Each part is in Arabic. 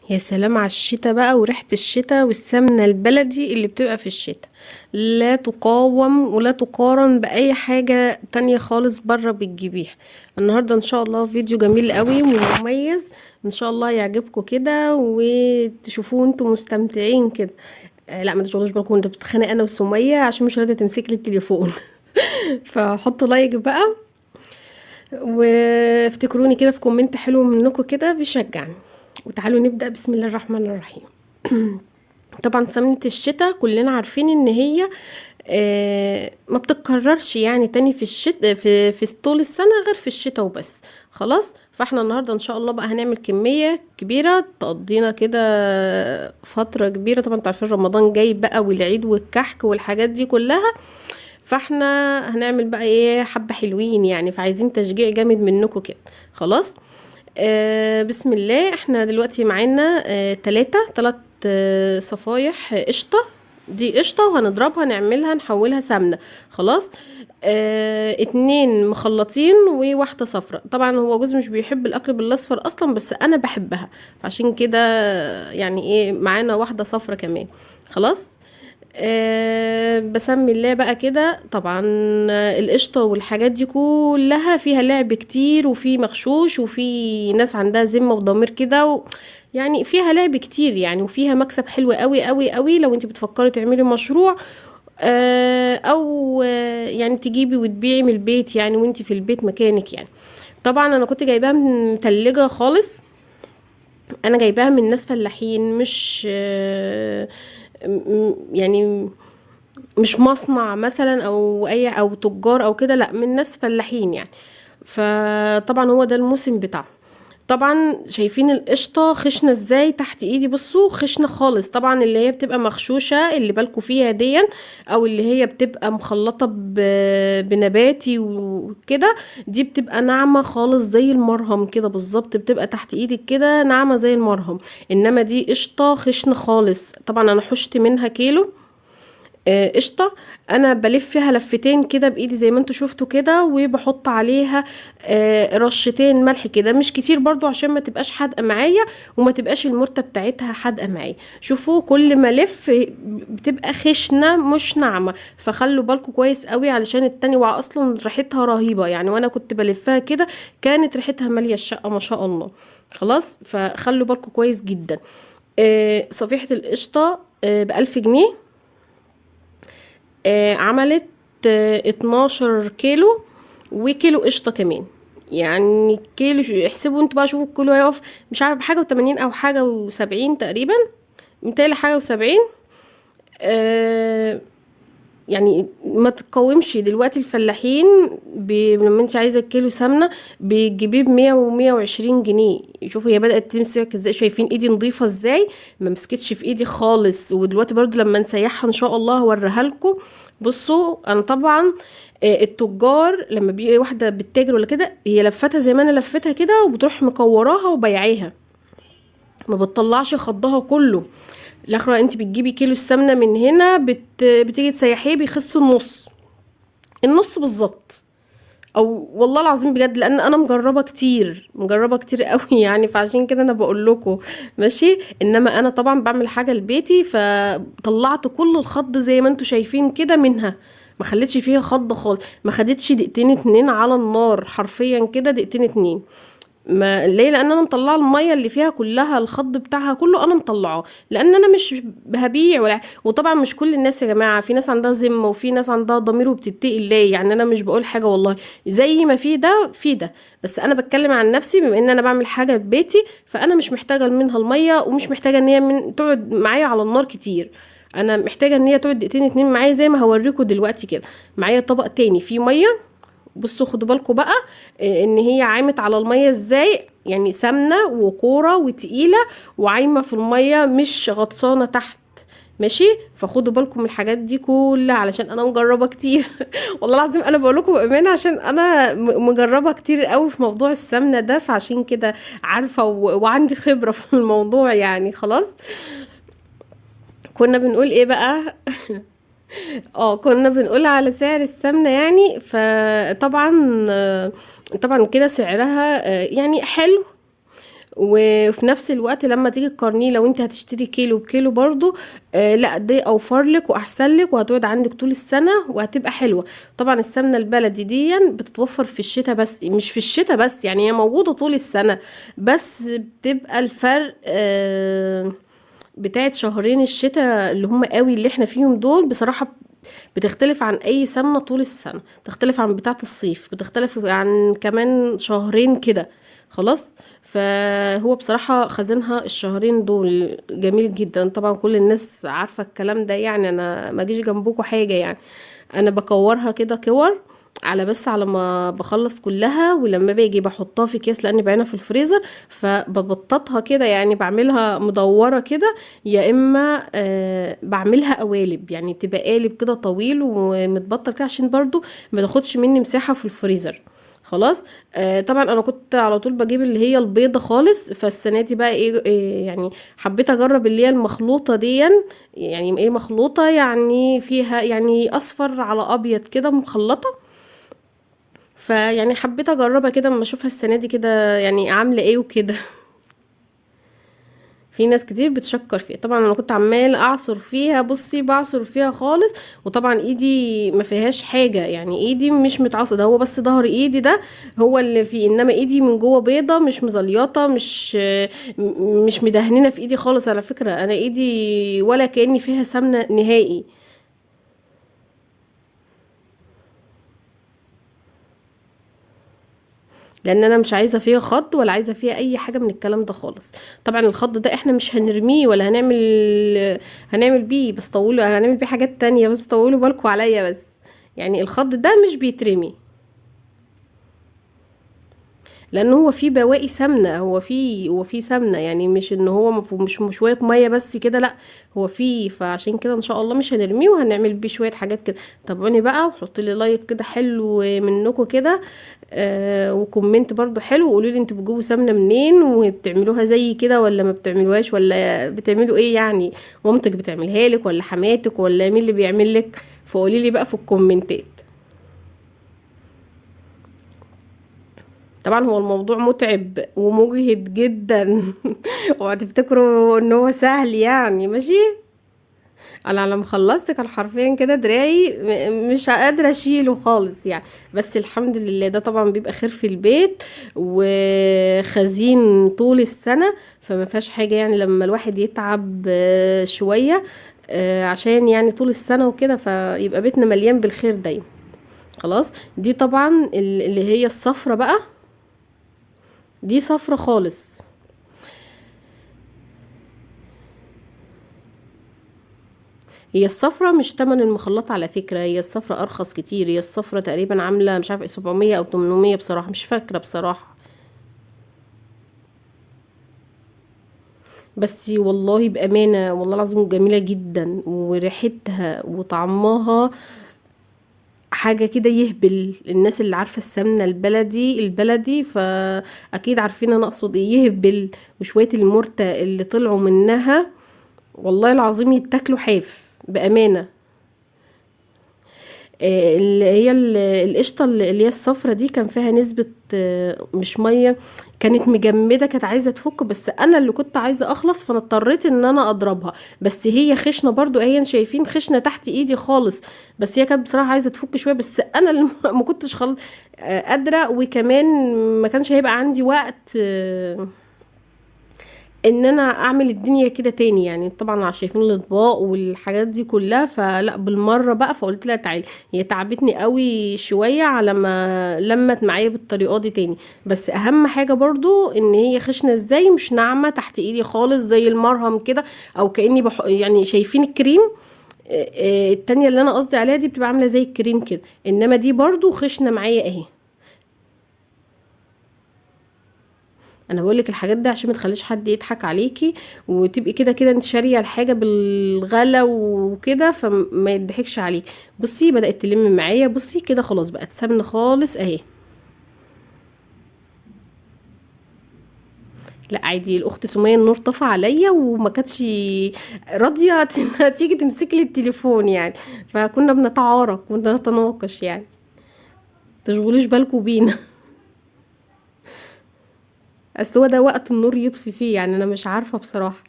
يا سلام على الشتا بقى وريحة الشتا والسمنة البلدي اللي بتبقى في الشتا. لا تقاوم ولا تقارن بأي حاجة تانية خالص بره بتجيبيها. النهاردة ان شاء الله فيديو جميل قوي ومميز، ان شاء الله يعجبكم كده وتشوفوه انتوا مستمتعين كده. لا ما تشغلوش بالكم انتوا بتتخانق انا وسمية عشان مش راضية تمسك لي التليفون. فحطوا لايك بقى وافتكروني كده في كومنت حلو منكم كده بيشجعني. وتعالوا نبدأ بسم الله الرحمن الرحيم. طبعا سمنة الشتاء كلنا عارفين ان هي ما بتتكررش يعني تاني في الشتاء في طول السنة غير في الشتاء وبس. خلاص، فاحنا النهاردة ان شاء الله بقى هنعمل كمية كبيرة تقضينا كده فترة كبيرة. طبعا انتوا عارفين رمضان جاي بقى والعيد والكحك والحاجات دي كلها، فاحنا هنعمل بقى ايه حبة حلوين يعني، فعايزين تشجيع جامد منكم كده. خلاص، بسم الله. احنا دلوقتي معانا تلات صفايح قشطة. دي قشطة وهنضربها نعملها نحولها سمنة. خلاص، اتنين مخلطين وواحدة صفرة. طبعا هو جوزي مش بيحب الاكل بالاصفر اصلا بس انا بحبها، عشان كده يعني ايه معانا واحدة صفرة كمان. خلاص، بسمي الله بقى كده. طبعا القشطة والحاجات دي كلها فيها لعب كتير وفي مغشوش وفي ناس عندها ذمة وضمير كده يعني فيها لعب كتير يعني، وفيها مكسب حلو قوي قوي قوي لو انت بتفكري تعملي مشروع او يعني تجيبي وتبيعي من البيت يعني وانت في البيت مكانك يعني. طبعا انا كنت جايباها متلجة خالص، انا جايباها من ناس فلاحين، مش يعني مش مصنع مثلا او اي او تجار او كده، لا من ناس فلاحين يعني. فطبعا هو ده الموسم بتاعه. طبعا شايفين القشطه خشنه ازاي تحت ايدي، بصوا خشنه خالص. طبعا اللي هي بتبقى مغشوشه اللي بالكوا فيها دي، او اللي هي بتبقى مخلطه بنباتي وكده، دي بتبقى ناعمه خالص زي المرهم كده بالظبط، بتبقى تحت ايدك كده ناعمه زي المرهم. انما دي قشطه خشنه خالص. طبعا انا حشت منها كيلو قشطه. انا بلف فيها لفتين كده بايدي زي ما انتوا شفتوا كده، وبحط عليها رشتين ملح كده مش كتير برضو عشان ما تبقاش حادقه معايا وما تبقاش المرته بتاعتها حادقه معايا. شوفوا كل ما الف بتبقى خشنه مش ناعمه، فخلوا بالكم كويس قوي علشان التانية اصلا ريحتها رهيبه يعني، وانا كنت بلفها كده كانت ريحتها ماليه الشقه ما شاء الله. خلاص، فخلوا بالكم كويس جدا. صفيحه القشطه ب1000 جنيه. عملت 12 كيلو وكيلو قشطة كمان. يعني كيلو احسبوا انتوا بقى، شوفوا الكيلو هيقف مش عارف حاجة و80 او حاجة و70 تقريبا، متهيألي حاجة و70. يعني ما تتقومش دلوقتي الفلاحين لما انت عايزه كيلو سمنه بتجيبيه ب100 و120 جنيه. شوفوا هي بدات تمسك ازاي، شايفين ايدي نظيفه ازاي، ما مسكتش في ايدي خالص. ودلوقتي برضو لما نسيحها ان شاء الله هوريها لكم. بصوا انا طبعا التجار لما بيجي واحده بتتاجر ولا كده هي لفتها زي ما انا لفتها كده وبتروح مكوراها وبيعيها، ما بتطلعش خضها كله. الاخرى انت بتجيبي كيلو السمنه من هنا بتيجي تسيحيه بيخس النص بالظبط. او والله العظيم بجد، لان انا مجربه كتير مجربه كتير قوي يعني، فعشان كده انا بقول لكم ماشي. انما انا طبعا بعمل حاجه لبيتي فطلعت كل الخض زي ما انتوا شايفين كده منها، ما خليتش فيها خض خالص، ما خدتش دقيقتين اتنين على النار حرفيا كده دقيقتين اتنين. ما ليه؟ لان انا مطلعه الميه اللي فيها كلها الخض بتاعها كله انا مطلعاه، لان انا مش هبيع ولا. وطبعا مش كل الناس يا جماعه، في ناس عندها ذمه وفي ناس عندها ضمير وبتتقي الله يعني. انا مش بقول حاجه والله، زي ما في ده في ده، بس انا بتكلم عن نفسي بما ان انا بعمل حاجه في بيتي، فانا مش محتاجه منها الميه ومش محتاجه ان هي تقعد معايا على النار كتير. انا محتاجه ان هي تقعد دقيقتين اتنين معايا زي ما هوريكم دلوقتي كده. معايا طبق تاني فيه ميه، بصوا خدوا بالكم بقى ان هي عايمت على الميه ازاي، يعني سمنه وكوره وتقيله وعايمه في الميه مش غطسانه تحت. ماشي، فخدوا بالكم من الحاجات دي كلها علشان انا مجربه كتير. والله العظيم انا بقول لكم بامانه عشان انا مجربه كتير قوي في موضوع السمنه ده، فعشان كده عارفه وعندي خبره في الموضوع يعني. خلاص، كنا بنقول ايه بقى؟ كنا بنقول على سعر السمنة يعني. فطبعا طبعا كده سعرها يعني حلو وفي نفس الوقت لما تيجي تقارنيه لو انت هتشتري كيلو بكيلو برضو، لا دي اوفر لك واحسن لك وهتقعد عندك طول السنة وهتبقى حلوة. طبعا السمنة البلدي دي بتتوفر في الشتاء بس، مش في الشتاء بس، يعني هي موجودة طول السنة، بس بتبقى الفرق بتاعت شهرين الشتاء اللي هم قوي اللي احنا فيهم دول بصراحة بتختلف عن اي سمنة طول السنة، بتختلف عن بتاعة الصيف، بتختلف عن كمان شهرين كده. خلاص. فهو بصراحة خزنها الشهرين دول جميل جدا، طبعا كل الناس عارفة الكلام ده، يعني انا ما جيش جنبكم حاجة يعني. انا بكورها كده كور على بس على ما بخلص كلها، ولما باجي بحطها في اكياس لاني بعينها في الفريزر، فببططها كده يعني بعملها مدورة كده، يا اما بعملها قوالب، يعني تبقى قالب كده طويل ومتبطل كده عشان برضو ما تاخدش مني مساحة في الفريزر. خلاص. طبعا انا كنت على طول بجيب اللي هي البيضة خالص، فالسنة دي بقى إيه يعني حبيت اجرب اللي هي المخلوطة دي. يعني ايه مخلوطة؟ يعني فيها يعني اصفر على ابيض كده مخلطة. فيعني حبيت اجربها كده اما اشوفها السنة دي كده يعني عاملة ايه وكده. في ناس كتير بتشكر فيها، طبعا انا كنت عمال اعصر فيها، بصي بعصر فيها خالص، وطبعا ايدي ما فيهاش حاجة، يعني ايدي مش متعصر، ده هو بس ظهر ايدي ده هو اللي فيه، انما ايدي من جوه بيضة مش مزليطة، مش مدهننة في ايدي خالص. على فكرة انا ايدي ولا كأني فيها سمنة نهائي. لان انا مش عايزه فيها خض ولا عايزه فيها اي حاجه من الكلام ده خالص. طبعا الخض ده احنا مش هنرميه ولا هنعمل بيه، بس طولوا هنعمل بيه حاجات تانية، بس طولوا بالكوا عليا بس. يعني الخض ده مش بيترمي، لان هو فيه بواقي سمنه، هو فيه سمنه، يعني مش ان هو مش شويه ميه بس كده، لا هو فيه، فعشان كده ان شاء الله مش هنرميه وهنعمل بيه شويه حاجات كده. تابعوني بقى وحطوا لي لايك كده حلو منكم كده، وكومنت برضو حلو، وقولوا لي انتوا بتجيبوا سمنه منين وبتعملوها زي كده ولا ما بتعملوهاش، ولا بتعملوا ايه يعني، مامتك بتعملها لك ولا حماتك ولا مين اللي بيعمل لك؟ فقولي لي بقى في الكومنتات. طبعا هو الموضوع متعب ومجهد جدا. وهتفتكروا ان هو سهل يعني، ماشي. انا لما خلصت كان حرفيا كده دراعي مش قادره اشيله خالص يعني. بس الحمد لله ده طبعا بيبقى خير في البيت وخزين طول السنه، فما فيهاش حاجه يعني لما الواحد يتعب شويه، عشان يعني طول السنه وكده، فيبقى بيتنا مليان بالخير دايما. خلاص. دي طبعا اللي هي الصفرة بقى، دي صفرة خالص. هي الصفرة مش تمن المخلط على فكرة، هي الصفرة أرخص كتير، هي الصفرة تقريبا عاملة مش عارفة 700 أو 800 بصراحة، مش فاكرة بصراحة. بس والله بأمانة والله العظيم جميلة جدا، وريحتها وطعمها حاجة كده يهبل. الناس اللي عارفة السمنة البلدي فأكيد عارفين أنا أقصد إيه، يهبل. وشوية المرتة اللي طلعوا منها والله العظيم يتاكلوا حاف بأمانة. اللي هي القشطة اللي هي الصفرة دي كان فيها نسبة مش مية، كانت مجمدة، كانت عايزة تفك، بس انا اللي كنت عايزة اخلص فانا اضطريت ان انا اضربها. بس هي خشنة برضو، اهي شايفين خشنة تحت ايدي خالص، بس هي كانت بصراحة عايزة تفك شوية، بس انا اللي ما كنتش قادرة، وكمان ما كانش هيبقى عندي وقت ان انا اعمل الدنيا كده تاني، يعني طبعا عشان شايفين الاطباق والحاجات دي كلها، فلا بالمره بقى، فقلت لها تعالي. هي تعبتني قوي شويه على ما لمت معايا بالطريقه دي تاني. بس اهم حاجه برضو ان هي خشنه ازاي، مش ناعمه تحت ايدي خالص زي المرهم كده، او كاني يعني شايفين الكريم. التانية اللي انا قصدي عليها دي بتبقى عامله زي الكريم كده، انما دي برضو خشنه معايا اهي. انا بقولك الحاجات دي عشان ما تخليش حد يضحك عليكي، وتبقي كده كده انت شاريه الحاجه بالغلا وكده، فما يضحكش عليك. بصي بدات تلم معايا، بصي كده خلاص بقت سمنه خالص اهي. لا عادي، الاخت سمية النور طفى عليا وما كانتش راضيه تيجي تمسك لي التليفون يعني، فكنا بنتعارك ونتناقش يعني، تشغلوش بالكوا بينا. اصل هو ده وقت النور يطفي فيه، يعني انا مش عارفة بصراحة.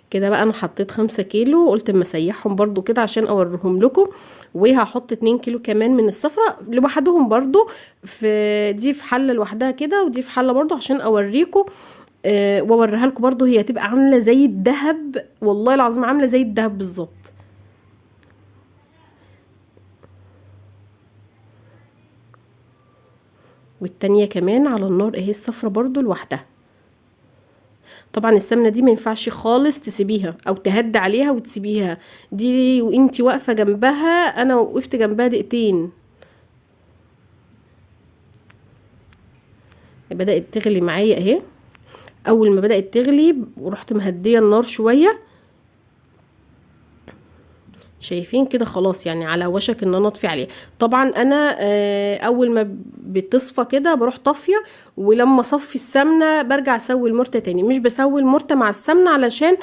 كده بقى انا حطيت 5 كيلو، قلت اما اسيحهم برضو كده عشان اوريهم لكم. وهحط 2 كيلو كمان من الصفرة لوحدهم برضو، في دي في حلة لوحدها كده، ودي في حلة برضو عشان اوريكم. واوريها لكم برضو، هي تبقى عاملة زي الذهب، والله العظيم عاملة زي الذهب بالظبط. والتانية كمان على النار اهي، الصفرة برضو لوحدها. طبعا السمنة دي ما ينفعش خالص تسيبيها او تهدي عليها وتسيبيها، دي وانتي واقفة جنبها، انا وقفت جنبها دقيقتين. بدأت تغلي معايا اهي. اول ما بدأت تغلي ورحت مهدية النار شوية، شايفين كده خلاص، يعني على وشك ان انا اطفي عليها. طبعا انا اول ما بتصفى كده بروح طافيه، ولما اصفي السمنه برجع اسوي المرته تاني. مش بسوي المرته مع السمنه علشان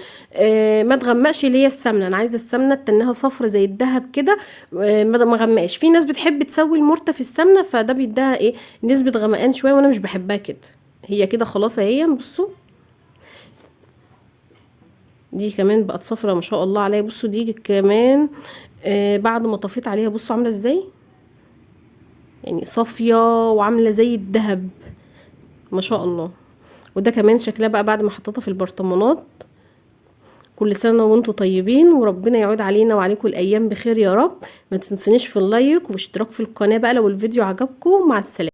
ما تغمقش اللي هي السمنه، انا عايزه السمنه تنها صفرة زي الذهب كده. ما غمقش. في ناس بتحب تسوي المرته في السمنه، فده بيديها ايه، نسبه غمقان شويه، وانا مش بحبها كده. هي كده خلاص اهي، بصوا. دي كمان بقت صفرة ما شاء الله عليها. بصوا دي كمان بعد ما طفيت عليها بصوا عامله ازاي، يعني صافيه وعامله زي الذهب ما شاء الله. وده كمان شكلها بقى بعد ما حطيتها في البرطمانات. كل سنه وانتم طيبين، وربنا يعود علينا وعليكم الايام بخير يا رب. ما تنسونيش في اللايك واشتراك في القناه بقى لو الفيديو عجبكم. مع السلامه.